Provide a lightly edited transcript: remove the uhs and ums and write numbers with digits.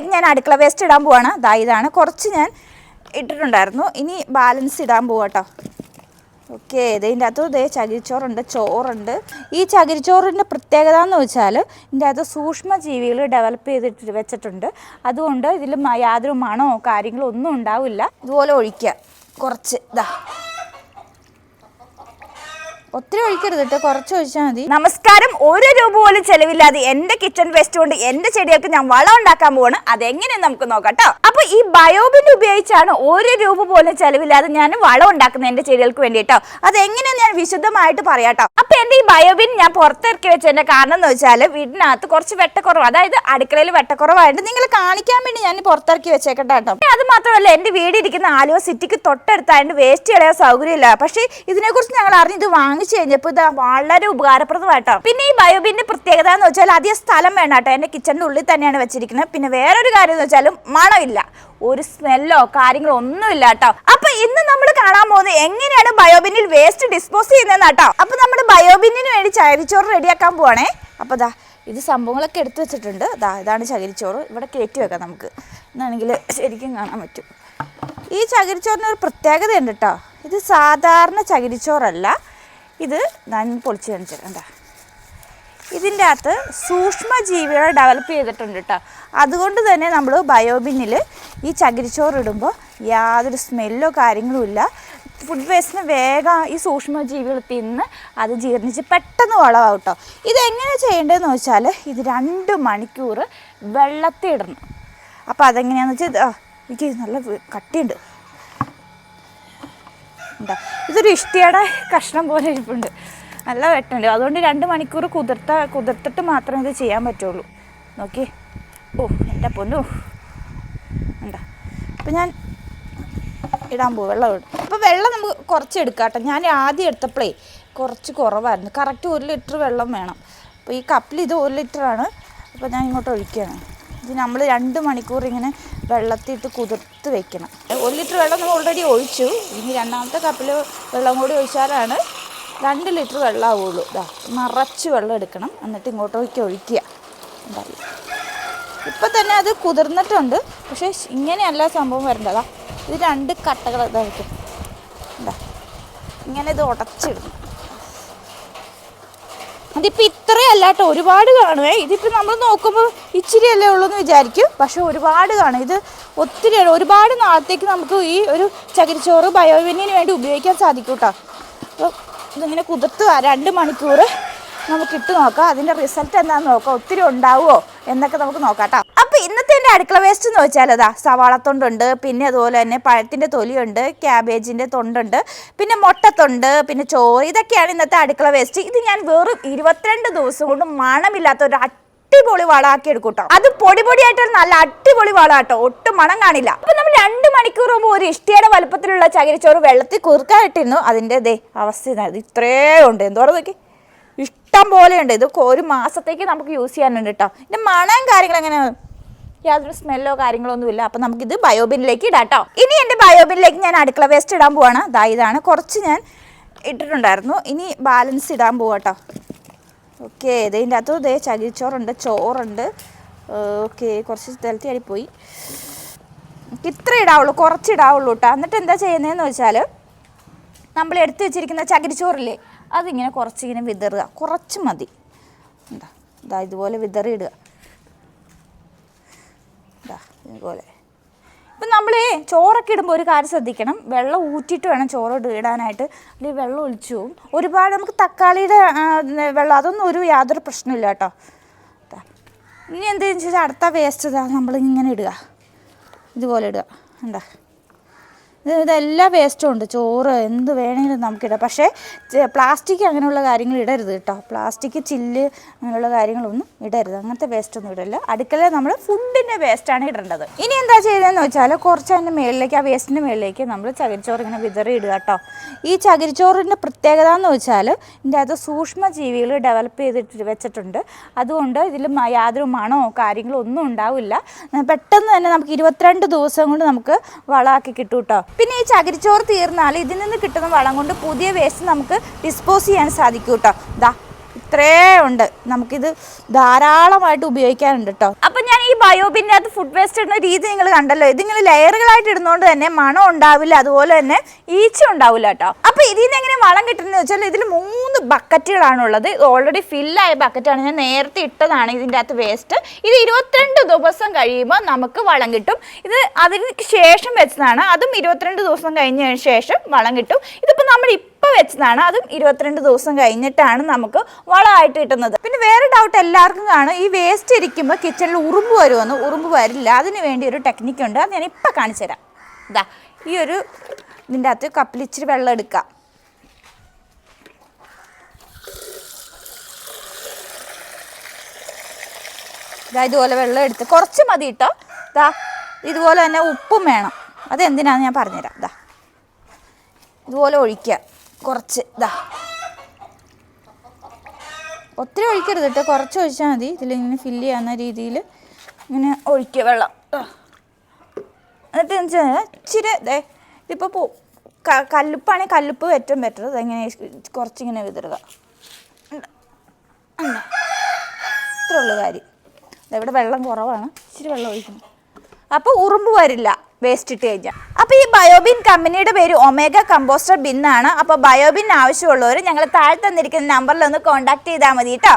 ബയോബിനിലേക്ക് ഞാൻ അടുക്കള വേസ്റ്റ് ഇടാൻ പോവാണ്. ഇതാണ് കുറച്ച് ഞാൻ ഇട്ടിട്ടുണ്ടായിരുന്നു, ഇനി ബാലൻസ് ഇടാൻ പോവാട്ടോ. ഓക്കെ, ഇതിൻ്റെ അകത്ത് ചകിരിച്ചോറുണ്ട്, ചോറുണ്ട്. ഈ ചകിരിച്ചോറിൻ്റെ പ്രത്യേകത എന്ന് വെച്ചാൽ ഇതിൻ്റെ അകത്ത് സൂക്ഷ്മജീവികൾ ഡെവലപ്പ് ചെയ്തിട്ട് വെച്ചിട്ടുണ്ട്. അതുകൊണ്ട് ഇതിൽ യാതൊരു മണമോ കാര്യങ്ങളോ ഒന്നും ഉണ്ടാവില്ല. ഇതുപോലെ ഒഴിക്കുക കുറച്ച്. ഒത്തിരി ഒഴിക്കരുത് കേട്ടോ, കുറച്ച് ഒഴിച്ചാൽ മതി. നമസ്കാരം. 1 രൂപ പോലും ചെലവില്ലാതെ എൻ്റെ കിച്ചൺ വേസ്റ്റ് കൊണ്ട് എൻ്റെ ചെടികൾക്ക് ഞാൻ വളം ഉണ്ടാക്കാൻ പോവാണ്. അതെങ്ങനെയെന്ന് നമുക്ക് നോക്കാം കേട്ടോ. അപ്പോൾ ഈ ബയോബിൻ ഉപയോഗിച്ചാണ് 1 രൂപ പോലും ചെലവില്ലാതെ ഞാൻ വളം ഉണ്ടാക്കുന്നത് എൻ്റെ ചെടികൾക്ക് വേണ്ടിയിട്ടോ. അതെങ്ങനെയെന്ന് ഞാൻ വിശദമായിട്ട് പറയാം കേട്ടോ. അപ്പോൾ എൻ്റെ ഈ ബയോബിൻ ഞാൻ പുറത്തിറക്കി വെച്ചതിൻ്റെ കാരണം എന്ന് വെച്ചാൽ വീടിനകത്ത് കുറച്ച് വെട്ടക്കുറവ്, അതായത് അടുക്കളയിൽ വെട്ടക്കുറവായിട്ട് നിങ്ങളെ കാണിക്കാൻ വേണ്ടി ഞാൻ പുറത്തിറക്കി വെച്ചേക്കട്ടെ കേട്ടോ. അത് മാത്രമല്ല എൻ്റെ വീടിരിക്കുന്ന ആലുവ സിറ്റിക്ക് തൊട്ടടുത്തായതുകൊണ്ട് വേസ്റ്റ് കളയാൻ സൗകര്യമില്ല. പക്ഷേ ഇതിനെക്കുറിച്ച് ഞങ്ങൾ അറിഞ്ഞത് വാങ്ങിച്ചു കഴിഞ്ഞപ്പോൾ ഇത് വളരെ ഉപകാരപ്രദമായിട്ടോ. പിന്നെ ഈ ബയോബിന്റെ പ്രത്യേകത എന്ന് വെച്ചാൽ അധികം സ്ഥലം വേണ്ട കേട്ടോ. എൻ്റെ കിച്ചണിൻ്റെ ഉള്ളിൽ തന്നെയാണ് വെച്ചിരിക്കുന്നത്. പിന്നെ വേറൊരു കാര്യം എന്ന് വെച്ചാൽ മണമില്ല, ഒരു സ്മെല്ലോ കാര്യങ്ങളോ ഒന്നുമില്ല കേട്ടോ. അപ്പൊ ഇന്ന് നമ്മൾ കാണാൻ പോകുന്നത് എങ്ങനെയാണ് ബയോബിനിൽ വേസ്റ്റ് ഡിസ്പോസ് ചെയ്യുന്നതെന്ന് കേട്ടോ. അപ്പൊ നമ്മുടെ ബയോബിന്നിന് വേണ്ടി ചകിരിച്ചോറ് റെഡിയാക്കാൻ പോവാണേ. അപ്പൊ ഇത് സംഭവങ്ങളൊക്കെ എടുത്തു വെച്ചിട്ടുണ്ട്. ഇതാണ് ചകിരിച്ചോറ്. ഇവിടെ കയറ്റി വെക്കാം നമുക്ക്, എന്നാണെങ്കിൽ ശരിക്കും കാണാൻ പറ്റും. ഈ ചകിരിച്ചോറിന് ഒരു പ്രത്യേകതയുണ്ട് കേട്ടോ. ഇത് സാധാരണ ചകിരിച്ചോറല്ല, ഇത് ഞാൻ പൊളിച്ച് കാണിച്ചിട്ടുണ്ട്. ഇതിൻ്റെ അകത്ത് സൂക്ഷ്മജീവികളെ ഡെവലപ്പ് ചെയ്തിട്ടുണ്ട് കേട്ടോ. അതുകൊണ്ട് തന്നെ നമ്മൾ ബയോബിന്നിൽ ഈ ചകിരിച്ചോറ് ഇടുമ്പോൾ യാതൊരു സ്മെല്ലോ കാര്യങ്ങളും ഇല്ല. ഫുഡ് വേസ്റ്റിന് വേഗം ഈ സൂക്ഷ്മജീവികൾ തിന്ന് അത് ജീർണിച്ച് പെട്ടെന്ന് വളമാവും കേട്ടോ. ഇതെങ്ങനെ ചെയ്യേണ്ടതെന്ന് വെച്ചാൽ ഇത് 2 മണിക്കൂർ വെള്ളത്തിൽ ഇടണം. അപ്പോൾ അതെങ്ങനെയാണെന്ന് വെച്ചാൽ എനിക്ക് നല്ല കട്ടിയുണ്ട്. ഇതൊരു ഇഷ്ടിയുടെ കഷ്ണം പോലെ ഇരിപ്പുണ്ട്, നല്ല വെട്ടുണ്ട്. അതുകൊണ്ട് 2 മണിക്കൂർ കുതിർത്തിട്ട് മാത്രമേ ഇത് ചെയ്യാൻ പറ്റുള്ളൂ. നോക്കി, എൻ്റെ പൊന്നു ഉണ്ടാ. അപ്പം ഞാൻ ഇടാൻ പോകും, വെള്ളം ഇടും. അപ്പോൾ വെള്ളം നമുക്ക് കുറച്ച് എടുക്കാം കേട്ടോ. ഞാൻ ആദ്യം എടുത്തപ്പോഴേ കുറച്ച് കുറവായിരുന്നു. കറക്റ്റ് 1 ലിറ്റർ വെള്ളം വേണം. അപ്പോൾ ഈ കപ്പിൽ ഇത് 1 ലിറ്ററാണ്. അപ്പോൾ ഞാൻ ഇങ്ങോട്ട് ഒഴിക്കുകയാണ്. ഇത് നമ്മൾ 2 മണിക്കൂർ ഇങ്ങനെ വെള്ളത്തിട്ട് കുതിർത്ത് വെക്കണം. 1 ലിറ്റർ വെള്ളം നമ്മൾ ഓൾറെഡി ഒഴിച്ചു. ഇനി 2ാമത്തെ കപ്പിൽ വെള്ളം കൂടി ഒഴിച്ചാലാണ് 2 ലിറ്റർ വെള്ളം ആവുള്ളൂ. നിറച്ച് വെള്ളം എടുക്കണം, എന്നിട്ട് ഇങ്ങോട്ടേക്ക് ഒഴിക്കുക. ഇപ്പം തന്നെ അത് കുതിർന്നിട്ടുണ്ട്. പക്ഷേ ഇങ്ങനെയല്ല സംഭവം വരേണ്ടതാ. ഇത് 2 കട്ടകൾ ഇതായിരിക്കും. ഇങ്ങനെ ഇത് ഉടച്ചിടുന്നു. അതിപ്പോൾ ഇത്രയല്ല കേട്ടോ, ഒരുപാട് കാണുമേ. ഇതിപ്പോൾ നമ്മൾ നോക്കുമ്പോൾ ഇച്ചിരിയല്ലേ ഉള്ളൂ എന്ന് വിചാരിക്കും, പക്ഷെ ഒരുപാട് കാണും. ഇത് ഒത്തിരിയാണ്. ഒരുപാട് നാളത്തേക്ക് നമുക്ക് ഈ ഒരു ചകിരിച്ചോറ് ബയോബിന്നിന് വേണ്ടി ഉപയോഗിക്കാൻ സാധിക്കും കേട്ടോ. അപ്പോൾ ഇതിങ്ങനെ കുതിർത്ത് 2 മണിക്കൂർ നമുക്ക് ഇട്ട് നോക്കാം. അതിൻ്റെ റിസൾട്ട് എന്താണെന്ന് നോക്കാം. ഒത്തിരി ഉണ്ടാവുമോ എന്നൊക്കെ നമുക്ക് നോക്കാം കേട്ടോ. അപ്പോൾ ഇന്നത്തെ എൻ്റെ അടുക്കള വേസ്റ്റ് എന്ന് വെച്ചാൽ സവാളത്തൊണ്ടുണ്ട്, പിന്നെ അതുപോലെ തന്നെ പഴത്തിൻ്റെ തൊലിയുണ്ട്, ക്യാബേജിൻ്റെ തൊണ്ടുണ്ട്, പിന്നെ മുട്ടത്തൊണ്ട്, പിന്നെ ചോറ്. ഇതൊക്കെയാണ് ഇന്നത്തെ അടുക്കള വേസ്റ്റ്. ഇത് ഞാൻ വെറും 22 ദിവസം കൊണ്ട് മണമില്ലാത്ത ഒരു അടിപൊളി വളമാക്കി എടുക്കും കേട്ടോ. അത് പൊടിയായിട്ട് നല്ല അടിപൊളി വളമാട്ടോ, ഒട്ടും മണം കാണില്ല. അപ്പോൾ നമ്മൾ 2 മണിക്കൂർ മുമ്പ് ഒരു ഇഷ്ടിയുടെ വലുപ്പത്തിലുള്ള ചകിരിച്ചോറ് വെള്ളത്തിൽ കുറുക്കായിട്ടിരുന്നു. അതിൻ്റെ അവസ്ഥ ഇതായിരുന്നു. ഇത്രയും ഉണ്ട്, എന്തോരം നോക്കി, ഇഷ്ടം പോലെയുണ്ട്. ഇത് 1 മാസത്തേക്ക് നമുക്ക് യൂസ് ചെയ്യാനുണ്ട് കേട്ടോ. ഇതിൻ്റെ മണം കാര്യങ്ങൾ എങ്ങനെയാണ്, യാതൊരു സ്മെല്ലോ കാര്യങ്ങളോ ഒന്നുമില്ല. അപ്പം നമുക്കിത് ബയോബിനിലേക്ക് ഇടാം കേട്ടോ. ഇനി എൻ്റെ ബയോബിനിലേക്ക് ഞാൻ അടുക്കള വേസ്റ്റ് ഇടാൻ പോവാണ്. ഇതാണ് കുറച്ച് ഞാൻ ഇട്ടിട്ടുണ്ടായിരുന്നു, ഇനി ബാലൻസ് ഇടാൻ പോവാട്ടോ. ഓക്കെ, ഇതിൻ്റെ അകത്ത് ചകിരിച്ചോറുണ്ട്, ചോറുണ്ട്. ഓക്കെ, കുറച്ച് തെളത്തിയാടിപ്പോയി. ഇത്ര ഇടാവുള്ളൂ, കുറച്ച് ഇടാവുള്ളൂ കേട്ടോ. എന്നിട്ട് എന്താ ചെയ്യുന്നതെന്ന് വെച്ചാൽ നമ്മൾ എടുത്ത് വെച്ചിരിക്കുന്ന ചകിരിച്ചോറില്ലേ, അതിങ്ങനെ കുറച്ചിങ്ങനെ വിതറുക. കുറച്ച് മതി. ഇതുപോലെ വിതറി ഇടുക. ഇതുപോലെ. ഇപ്പം നമ്മൾ ചോറൊക്കെ ഇടുമ്പോൾ ഒരു കാര്യം ശ്രദ്ധിക്കണം, വെള്ളം ഊറ്റിയിട്ട് വേണം ചോറ് ഇടാനായിട്ട്. അല്ലെങ്കിൽ വെള്ളം ഒലിച്ചു പോവും. ഒരുപാട് നമുക്ക് തക്കാളിയുടെ വെള്ളം അതൊന്നും യാതൊരു പ്രശ്നമില്ല കേട്ടോ. ഇനി എന്താണെന്ന് വെച്ചാൽ അടുത്ത വേസ്റ്റ് നമ്മളിങ്ങനെ ഇടുക, ഇതുപോലെ ഇടുക. എന്താ ഇതെല്ലാ വേസ്റ്റും ഉണ്ട്. ചോറ് എന്ത് വേണമെങ്കിലും നമുക്കിടാം. പക്ഷേ പ്ലാസ്റ്റിക് അങ്ങനെയുള്ള കാര്യങ്ങൾ ഇടരുത് കേട്ടോ. പ്ലാസ്റ്റിക് ചില്ല് അങ്ങനെയുള്ള കാര്യങ്ങളൊന്നും ഇടരുത്. അങ്ങനത്തെ വേസ്റ്റൊന്നും ഇടരുത്. അടുക്കളയിൽ നമ്മൾ ഫുഡിൻ്റെ വേസ്റ്റാണ് ഇടേണ്ടത്. ഇനി എന്താ ചെയ്തതെന്ന് വെച്ചാൽ കുറച്ച് അതിൻ്റെ മുകളിലേക്ക്, ആ വേസ്റ്റിൻ്റെ മുകളിലേക്ക് നമ്മൾ ചകിരിച്ചോറ് ഇങ്ങനെ വിതറി ഇടുക കേട്ടോ. ഈ ചകിരിച്ചോറിൻ്റെ പ്രത്യേകത എന്ന് വെച്ചാൽ ഇതിൻ്റെ അകത്ത് സൂക്ഷ്മജീവികൾ ഡെവലപ്പ് ചെയ്തിട്ട് വെച്ചിട്ടുണ്ട്. അതുകൊണ്ട് ഇതിൽ യാതൊരു മണമോ കാര്യങ്ങളോ ഒന്നും ഉണ്ടാവില്ല. പെട്ടെന്ന് തന്നെ നമുക്ക് 22 ദിവസം കൊണ്ട് നമുക്ക് വളമാക്കി കിട്ടും കേട്ടോ. പിന്നെ ഈ ചകിരിച്ചോറ് തീർന്നാൽ ഇതിൽ നിന്ന് കിട്ടുന്ന വളം കൊണ്ട് പുതിയ വേസ്റ്റ് നമുക്ക് ഡിസ്പോസ് ചെയ്യാൻ സാധിക്കും കേട്ടോ. ഇത്രേ ഉണ്ട്, നമുക്കിത് ധാരാളമായിട്ട് ഉപയോഗിക്കാനുണ്ട് കേട്ടോ. അപ്പം ഞാൻ ഈ ബയോബിൻ്റെ അകത്ത് ഫുഡ് വേസ്റ്റ് ഇടുന്ന രീതി നിങ്ങൾ കണ്ടല്ലോ. ഇതിങ്ങനെ ലെയറുകളായിട്ട് ഇടുന്നതുകൊണ്ട് തന്നെ മണം ഉണ്ടാവില്ല, അതുപോലെ തന്നെ ഈച്ച ഉണ്ടാവില്ല കേട്ടോ. അപ്പോൾ ഇതിൽ നിന്ന് എങ്ങനെ വളം കിട്ടുന്നത് വെച്ചാൽ ഇതിൽ 3 ബക്കറ്റുകളാണുള്ളത്. ഇത് ഓൾറെഡി ഫില്ലായ ബക്കറ്റാണ്, ഞാൻ നേരത്തെ ഇട്ടതാണ് ഇതിൻ്റെ അകത്ത് വേസ്റ്റ്. ഇത് 22 ദിവസം കഴിയുമ്പോൾ നമുക്ക് വളം കിട്ടും. ഇത് അതിന് ശേഷം വെച്ചതാണ്, അതും 22 ദിവസം കഴിഞ്ഞ ശേഷം വളം കിട്ടും. ഇതിപ്പോൾ നമ്മൾ ഇപ്പോൾ വെച്ചതാണ്, അതും 22 ദിവസം കഴിഞ്ഞിട്ടാണ് നമുക്ക് വളമായിട്ട് കിട്ടുന്നത്. പിന്നെ വേറെ ഡൗട്ട് എല്ലാവർക്കും കാണും, ഈ വേസ്റ്റ് ഇരിക്കുമ്പോൾ കിച്ചണിൽ ഉറുമ്പ് വരുമെന്ന്. ഉറുമ്പ് വരില്ല, അതിന് വേണ്ടി ഒരു ടെക്നിക്കുണ്ട്, അത് ഞാൻ ഇപ്പം കാണിച്ചു തരാം. ഇതാ ഈ ഒരു ഇതിൻ്റെ അകത്ത് കപ്പിൽ ഇച്ചിരി വെള്ളം എടുക്കാം. ഇതാ ഇതുപോലെ വെള്ളം എടുത്ത് കുറച്ച് മതി കേട്ടോ. ഇതാ ഇതുപോലെ തന്നെ ഉപ്പും വേണം, അതെന്തിനാണെന്ന് ഞാൻ പറഞ്ഞുതരാം. ഇതാ ഇതുപോലെ ഒഴിക്കുക കുറച്ച്. ഇതാ ഒത്തിരി ഒഴിക്കരുത് കേട്ടോ, കുറച്ച് ഒഴിച്ചാൽ മതി. ഇതിലിങ്ങനെ ഫില്ല് ചെയ്യാവുന്ന രീതിയിൽ ഇങ്ങനെ ഒഴിക്കുക വെള്ളം. എന്നിട്ട് എന്ന് വെച്ചാൽ ഇച്ചിരി ഇതിപ്പോൾ കല്ലുപ്പാണെങ്കിൽ കല്ലുപ്പ് ഏറ്റവും ബെറ്റർ. ഇതെങ്ങനെ കുറച്ചിങ്ങനെ വിതറുക, ഇത്രേ ഉള്ളൂ കാര്യം. ഇവിടെ വെള്ളം കുറവാണ്, ഇച്ചിരി വെള്ളം ഒഴിക്കണം. അപ്പോൾ ഉറുമ്പ് വരില്ല വേസ്റ്റ് ഇട്ട് കഴിഞ്ഞാൽ. അപ്പോൾ ഈ ബയോബിൻ കമ്പനിയുടെ പേര് ഒമേഗ കമ്പോസ്റ്റർ ബിൻ ആണ്. അപ്പോൾ ബയോബിൻ ആവശ്യമുള്ളവർ ഞങ്ങൾ താഴെ തന്നിരിക്കുന്ന നമ്പറിൽ ഒന്ന് കോൺടാക്ട് ചെയ്താൽ മതി കേട്ടോ.